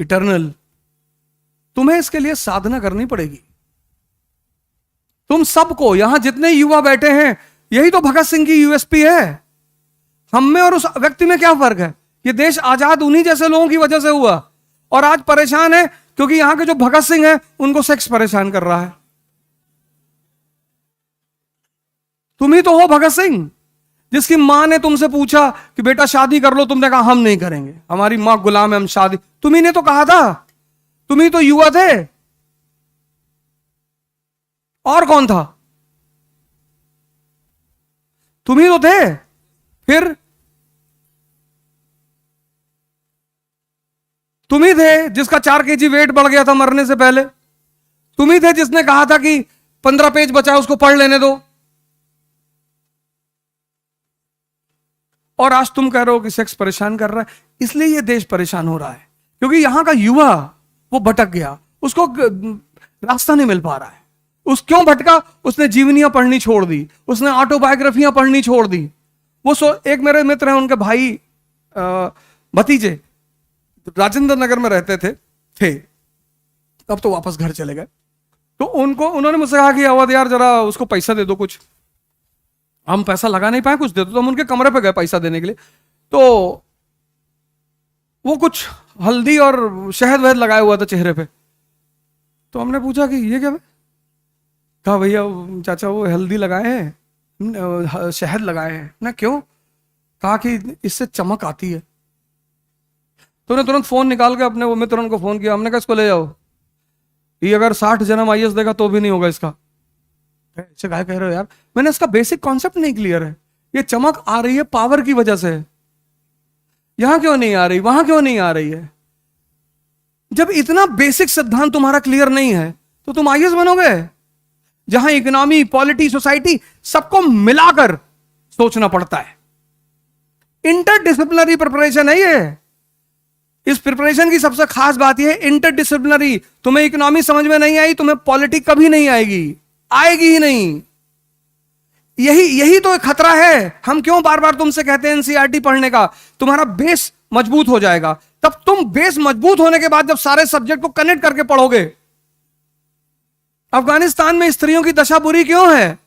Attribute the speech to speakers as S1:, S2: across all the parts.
S1: Eternal. तुम्हें इसके लिए साधना करनी पड़ेगी। तुम सबको, यहां जितने युवा बैठे हैं, यही तो भगत सिंह की यूएसपी है। हम में और उस व्यक्ति में क्या फर्क है? ये देश आजाद उन्हीं जैसे लोगों की वजह से हुआ, और आज परेशान है क्योंकि यहां के जो भगत सिंह है उनको सेक्स परेशान कर रहा है। तुम ही तो हो भगत सिंह, जिसकी मां ने तुमसे पूछा कि बेटा शादी कर लो, तुमने कहा हम नहीं करेंगे, हमारी मां गुलाम है, हम शादी। तुम्ही ने तो कहा था, तुम ही तो युवा थे, और कौन था? तुम ही तो थे। फिर तुम ही थे जिसका 4 kg वेट बढ़ गया था मरने से पहले। तुम ही थे जिसने कहा था कि 15 पेज बचा उसको पढ़ लेने दो, और आज तुम कह रहे हो कि सेक्स परेशान कर रहा है। इसलिए ये देश परेशान हो रहा है, क्योंकि यहां का युवा वो भटक गया, उसको रास्ता नहीं मिल पा रहा है। उस क्यों भटका? उसने जीवनियां पढ़नी छोड़ दी, उसने ऑटोबायोग्राफियां पढ़नी छोड़ दी। वो एक मेरे मित्र हैं, उनके भाई भतीजे राजेंद्र नगर में रहते थे, अब तो वापस घर चले गए। तो उन्होंने मुझसे कहा कि अवध यार जरा उसको पैसा दे दो कुछ। हम पैसा लगा नहीं पाए, कुछ दे दो। तो हम उनके कमरे पे गए पैसा देने के लिए, तो वो कुछ हल्दी और शहद वहद लगाया हुआ था चेहरे पे। तो हमने पूछा कि ये क्या है? कहा भैया चाचा वो हल्दी लगाए हैं, शहद लगाए हैं ना। क्यों? कहा कि इससे चमक आती है। तो उन्हें तुरंत फोन निकाल के अपने वो मित्र को फोन किया। हमने कहा इसको ले जाओ, ये अगर 60 जन्म आईएएस देगा तो भी नहीं होगा इसका। ऐसे क्या कह रहे हो यार? मैंने इसका बेसिक कॉन्सेप्ट नहीं क्लियर है। ये चमक आ रही है पावर की वजह से, यहां क्यों नहीं आ रही, वहां क्यों नहीं आ रही है? जब इतना बेसिक सिद्धांत तुम्हारा क्लियर नहीं है तो तुम आईएएस बनोगे? जहां इकोनॉमी, पॉलिटी, सोसाइटी सबको मिलाकर सोचना पड़ता है। इंटरडिसिप्लिनरी प्रिपरेशन है ये। इस प्रिपरेशन की सबसे खास बात यह है इंटरडिसिप्लिनरी। तुम्हें इकोनॉमी समझ में नहीं आई, तुम्हें पॉलिटिक्स कभी नहीं आएगी, आएगी ही नहीं। यही तो एक खतरा है। हम क्यों बार बार तुमसे कहते हैं एनसीईआरटी पढ़ने का? तुम्हारा बेस मजबूत हो जाएगा। तब तुम बेस मजबूत होने के बाद जब सारे सब्जेक्ट को कनेक्ट करके पढ़ोगे। अफगानिस्तान में स्त्रियों की दशा बुरी क्यों है?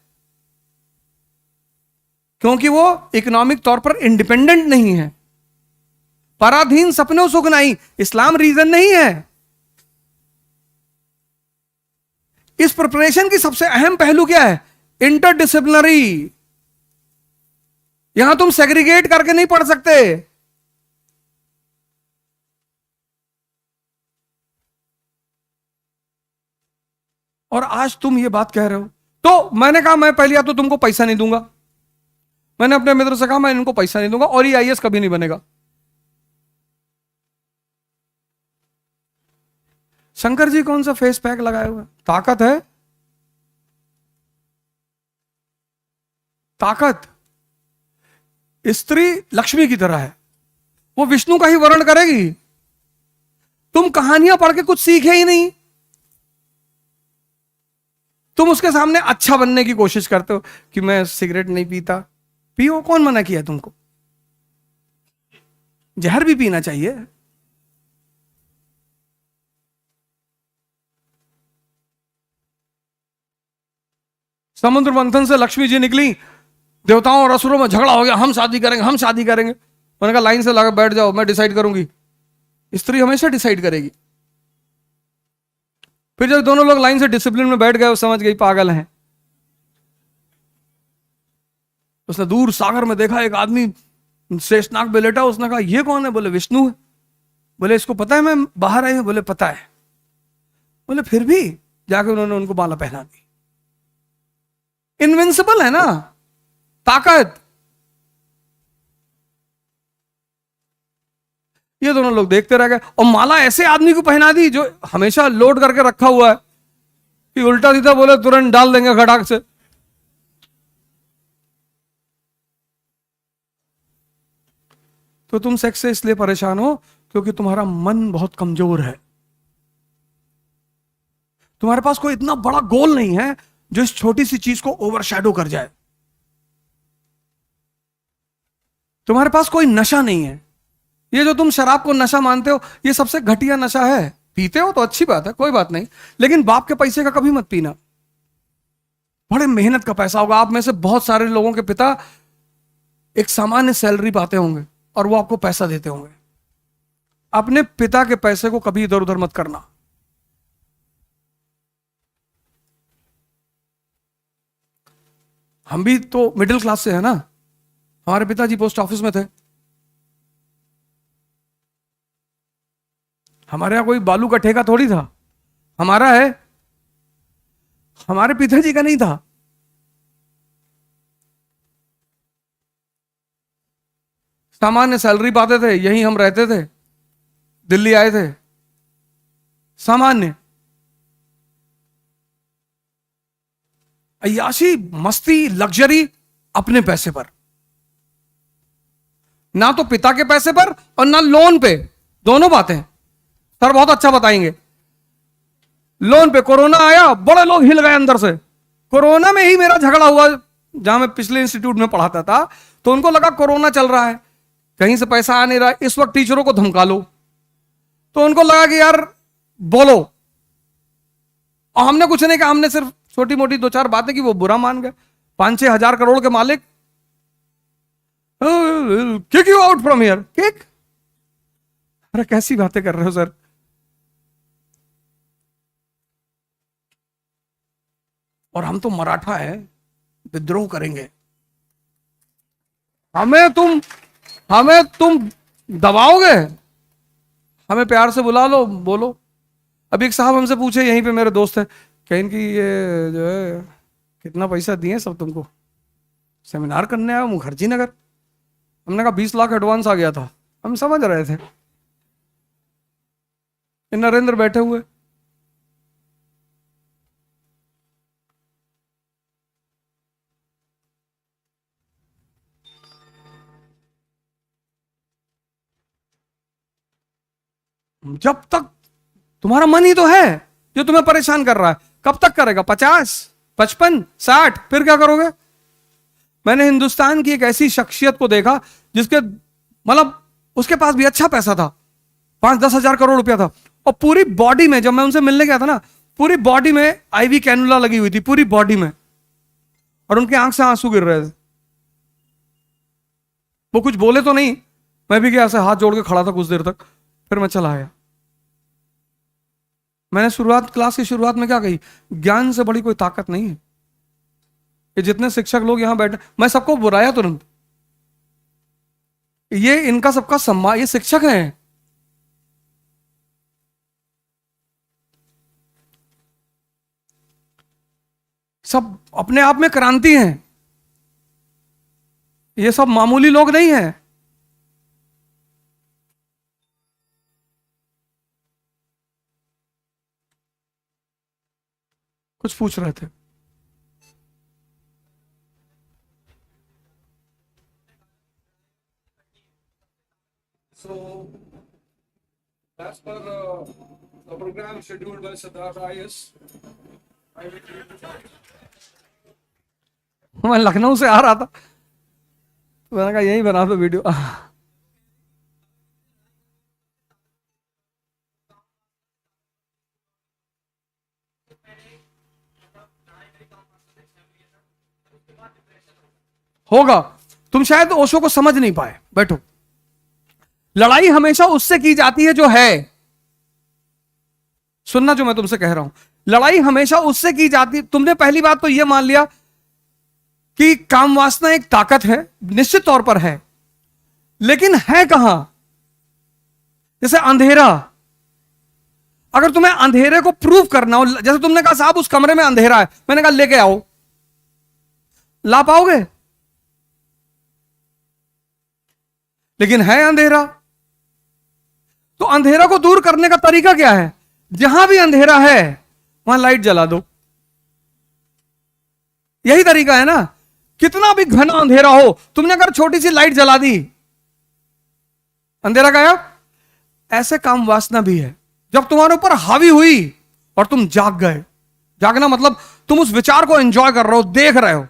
S1: क्योंकि वो इकोनॉमिक तौर पर इंडिपेंडेंट नहीं है। पराधीन सपनों सुख नहीं, इस्लाम रीजन नहीं है। इस प्रिपरेशन की सबसे अहम पहलू क्या है? इंटरडिसिप्लिनरी। यहां तुम सेग्रीगेट करके नहीं पढ़ सकते। और आज तुम ये बात कह रहे हो। तो मैंने कहा मैं पहले तो तुमको पैसा नहीं दूंगा। मैंने अपने मित्र से कहा मैं इनको पैसा नहीं दूंगा और ये आईएएस कभी नहीं बनेगा। शंकर जी कौन सा फेस पैक लगाए हुए? ताकत है, ताकत। स्त्री लक्ष्मी की तरह है, वो विष्णु का ही वर्ण करेगी। तुम कहानियां पढ़ के कुछ सीखे ही नहीं। तुम उसके सामने अच्छा बनने की कोशिश करते हो कि मैं सिगरेट नहीं पीता। पियो, कौन मना किया तुमको? जहर भी पीना चाहिए। समुद्र मंथन से लक्ष्मी जी निकली, देवताओं और असुरों में झगड़ा हो गया, हम शादी करेंगे, हम शादी करेंगे। मैंने कहा लाइन से लगा बैठ जाओ, मैं डिसाइड करूंगी। स्त्री हमेशा डिसाइड करेगी। फिर जब दोनों लोग लाइन से डिसिप्लिन में बैठ गए, वो समझ गई पागल हैं। उसने दूर सागर में देखा एक आदमी शेषनाग पे लेटा। उसने कहा ये कौन है? बोले विष्णु है। बोले इसको पता है मैं बाहर आई हूं? बोले पता है। बोले फिर भी जाके उन्होंने उनको माला पहना दी। इनविंसिबल है ना, ताकत। ये दोनों लोग देखते रह गए और माला ऐसे आदमी को पहना दी जो हमेशा लोड करके रखा हुआ है कि उल्टा सीधा बोले तुरंत डाल देंगे खटाक से। तो तुम सेक्स से इसलिए परेशान हो क्योंकि तुम्हारा मन बहुत कमजोर है। तुम्हारे पास कोई इतना बड़ा गोल नहीं है जो इस छोटी सी चीज को ओवरशैडो कर जाए। तुम्हारे पास कोई नशा नहीं है ये जो तुम शराब को नशा मानते हो, ये सबसे घटिया नशा है। पीते हो तो अच्छी बात है, कोई बात नहीं, लेकिन बाप के पैसे का कभी मत पीना। बड़े मेहनत का पैसा होगा। आप में से बहुत सारे लोगों के पिता एक सामान्य सैलरी पाते होंगे और वो आपको पैसा देते होंगे। अपने पिता के पैसे को कभी इधर उधर मत करना। हम भी तो मिडिल क्लास से है ना। हमारे पिताजी पोस्ट ऑफिस में थे। हमारे यहां कोई बालू का ठेका थोड़ी था। हमारा है, हमारे पिताजी का नहीं था। सामान्य सैलरी पाते थे, यहीं हम रहते थे, दिल्ली आए थे, सामान्य अय्याशी मस्ती लग्जरी अपने पैसे पर, ना तो पिता के पैसे पर और ना लोन पे। दोनों बातें सर बहुत अच्छा बताएंगे। लोन पे कोरोना आया, बड़े लोग हिल गए अंदर से। कोरोना में ही मेरा झगड़ा हुआ, जहां मैं पिछले इंस्टीट्यूट में पढ़ाता था, तो उनको लगा कोरोना चल रहा है, कहीं से पैसा आ नहीं रहा है, इस वक्त टीचरों को धमका लो। तो उनको लगा कि यार बोलो, और हमने कुछ नहीं कहा, हमने सिर्फ छोटी मोटी दो चार बातें की, वो बुरा मान गए। 5-6 हजार करोड़ के मालिक, kick you out from here. Kick? अरे कैसी बातें कर रहे हो सर। और हम तो मराठा है, विद्रोह करेंगे। हमें तुम दबाओगे? हमें प्यार से बुला लो, बोलो। अभी एक साहब हमसे पूछे, यहीं पे मेरे दोस्त है, कहीं इनकी ये जो है कितना पैसा दिए सब तुमको, सेमिनार करने आया मुखर्जी नगर। हमने कहा 20 लाख एडवांस आ गया था। हम समझ रहे थे, नरेंद्र बैठे हुए। जब तक तुम्हारा मन ही तो है जो तुम्हें परेशान कर रहा है, कब तक करेगा? 50, 55, 60, फिर क्या करोगे? मैंने हिंदुस्तान की एक ऐसी शख्सियत को देखा जिसके मतलब उसके पास भी अच्छा पैसा था, 5-10 हजार करोड़ रुपया था, और पूरी बॉडी में, जब मैं उनसे मिलने गया था ना, पूरी बॉडी में आईवी कैनुला लगी हुई थी, पूरी बॉडी में, और उनकी आंख से आंसू गिर रहे थे। वो कुछ बोले तो नहीं, मैं भी क्या ऐसे हाथ जोड़ के खड़ा था कुछ देर तक, फिर मैं चला आया। मैंने क्लास की शुरुआत में क्या कही? ज्ञान से बड़ी कोई ताकत नहीं है। ये जितने शिक्षक लोग यहां बैठे, मैं सबको बुराया तुरंत, ये इनका सबका सम्मान, ये शिक्षक हैं। सब अपने आप में क्रांति हैं, ये सब मामूली लोग नहीं हैं। कुछ पूछ रहे थे। So, as per the program scheduled by Siddharth IS, मैं लखनऊ से आ रहा था, मैंने कहा यही बना दो वीडियो। होगा, तुम शायद ओशो को समझ नहीं पाए। बैठो। लड़ाई हमेशा उससे की जाती है जो है, सुनना जो मैं तुमसे कह रहा हूं, लड़ाई हमेशा उससे की जाती है। तुमने पहली बात तो यह मान लिया कि काम वासना एक ताकत है, निश्चित तौर पर है, लेकिन है कहां? जैसे अंधेरा, अगर तुम्हें अंधेरे को प्रूव करना हो, जैसे तुमने कहा साहब उस कमरे में अंधेरा है, मैंने कहा लेके आओ, ला पाओगे? लेकिन है अंधेरा। तो अंधेरा को दूर करने का तरीका क्या है? जहां भी अंधेरा है वहां लाइट जला दो, यही तरीका है ना। कितना भी घना अंधेरा हो, तुमने अगर छोटी सी लाइट जला दी, अंधेरा गायब। ऐसे काम वासना भी है, जब तुम्हारे ऊपर हावी हुई और तुम जाग गए। जागना मतलब तुम उस विचार को एंजॉय कर रहे हो, देख रहे हो,